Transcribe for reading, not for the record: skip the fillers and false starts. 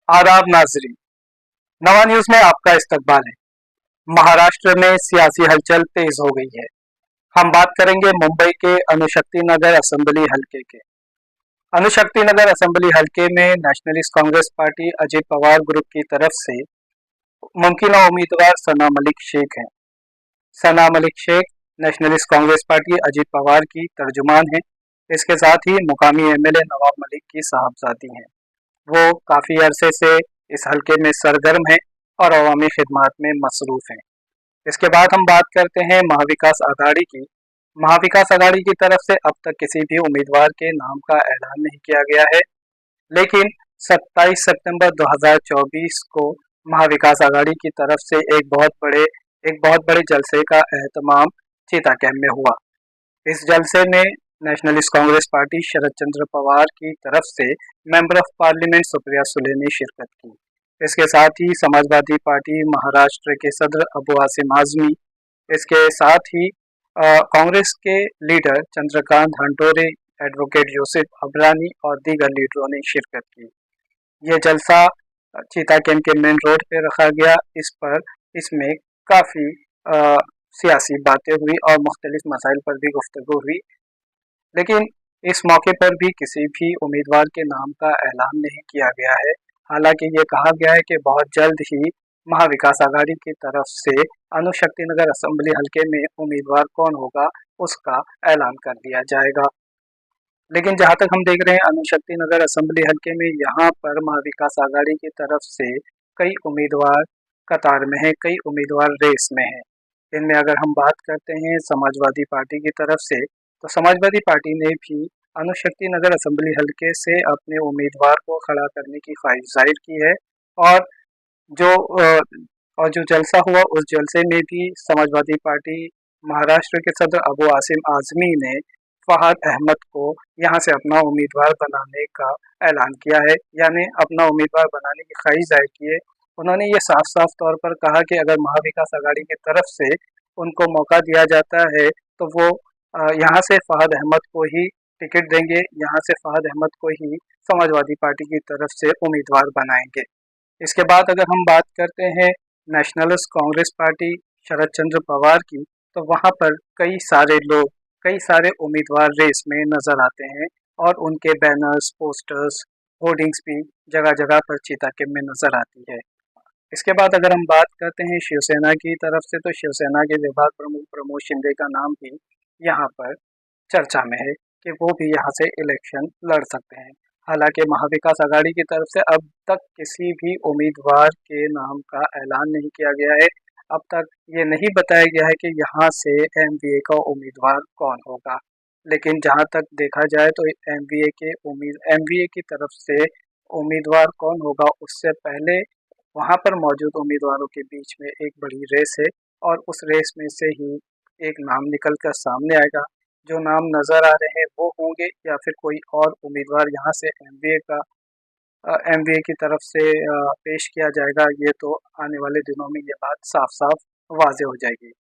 आदाब नाजरीन। नवा न्यूज में आपका इस्तकबाल है। महाराष्ट्र में सियासी हलचल तेज हो गई है। हम बात करेंगे मुंबई के अणुशक्ति नगर असेंबली हलके के। अणुशक्ति नगर असेंबली हलके में nationalist Congress party Ajit Pawar group की तरफ से मुमकिन उम्मीदवार सना मलिक शेख हैं। सना मलिक शेख नेशनलिस्ट कांग्रेस पार्टी अजित पवार की तर्जुमान हैं। इसके साथ ही मुकामी एमएलए नवाब मलिक की साहबजादी हैं। वो काफ़ी अरसे से इस हलके में सरगर्म हैं और अवामी खिदमत में मसरूफ़ हैं। इसके बाद हम बात करते हैं महाविकास आघाड़ी की। महाविकास आघाड़ी की तरफ से अब तक किसी भी उम्मीदवार के नाम का ऐलान नहीं किया गया है, लेकिन 27 सितंबर 2024 को महाविकास आघाड़ी की तरफ से एक बहुत बड़े जलसे का एहतमाम चीता कैंप में हुआ। इस जलसे में नेशनलिस्ट कांग्रेस पार्टी शरद चंद्र पवार की तरफ से member of parliament Supriya Sule ने शिरकत की। इसके साथ ही समाजवादी पार्टी महाराष्ट्र के सदर अबू आसिम आजमी, इसके साथ ही कांग्रेस के लीडर चंद्रकांत हंटोरे, एडवोकेट यूसुफ अबरानी और दीगर लीडरों ने शिरकत की। ये जलसा चीता कैंप के मेन रोड पे रखा गया। इसमें काफ़ी सियासी बातें हुई और मुख्तलिफ मसाइल पर भी गुफ्तगू हुई, लेकिन इस मौके पर भी किसी भी उम्मीदवार के नाम का ऐलान नहीं किया गया है। हालांकि ये कहा गया है कि बहुत जल्द ही महाविकास आघाड़ी की तरफ से अणुशक्ति नगर असेंबली हलके में उम्मीदवार कौन होगा उसका ऐलान कर दिया जाएगा। लेकिन जहां तक हम देख रहे हैं अणुशक्ति नगर असेंबली हलके में यहाँ पर महाविकास आघाड़ी की तरफ से कई उम्मीदवार कतार में हैं, कई उम्मीदवार रेस में हैं। इनमें अगर हम बात करते हैं समाजवादी पार्टी की तरफ से, तो समाजवादी पार्टी ने भी अणुशक्ति नगर असेंबली हलके से अपने उम्मीदवार को खड़ा करने की ख्वाहिश जाहिर की है। और जो और जो जलसा हुआ उस जलसे में भी समाजवादी पार्टी महाराष्ट्र के सदर अबू आसिम आजमी ने फहाद अहमद को यहाँ से अपना उम्मीदवार बनाने का ऐलान किया है, यानी अपना उम्मीदवार बनाने की ख्वाहिश जाहिर की है। उन्होंने ये साफ साफ तौर पर कहा कि अगर महाविकास आघाड़ी की तरफ से उनको मौका दिया जाता है तो वो यहाँ से फहाद अहमद को ही टिकट देंगे, यहाँ से फहाद अहमद को ही समाजवादी पार्टी की तरफ से उम्मीदवार बनाएंगे। इसके बाद अगर हम बात करते हैं नेशनलिस्ट कांग्रेस पार्टी शरद चंद्र पवार की, तो वहाँ पर कई सारे उम्मीदवार रेस में नजर आते हैं और उनके बैनर्स, पोस्टर्स, होर्डिंग्स भी जगह जगह पर चीता कैंप में नजर आती है। इसके बाद अगर हम बात करते हैं शिवसेना की तरफ से, तो शिवसेना के विभाग प्रमुख प्रमोद शिंदे का नाम भी यहाँ पर चर्चा में है कि वो भी यहाँ से इलेक्शन लड़ सकते हैं। हालांकि महाविकास आघाड़ी की तरफ से अब तक किसी भी उम्मीदवार के नाम का ऐलान नहीं किया गया है। अब तक ये नहीं बताया गया है कि यहाँ से एमवीए का उम्मीदवार कौन होगा। लेकिन जहाँ तक देखा जाए तो एमवीए की तरफ से उम्मीदवार कौन होगा उससे पहले वहाँ पर मौजूद उम्मीदवारों के बीच में एक बड़ी रेस है और उस रेस में से ही एक नाम निकल कर सामने आएगा। जो नाम नज़र आ रहे हैं वो होंगे या फिर कोई और उम्मीदवार यहाँ से एमवीए की तरफ से पेश किया जाएगा, ये तो आने वाले दिनों में ये बात साफ साफ वाज़ेह हो जाएगी।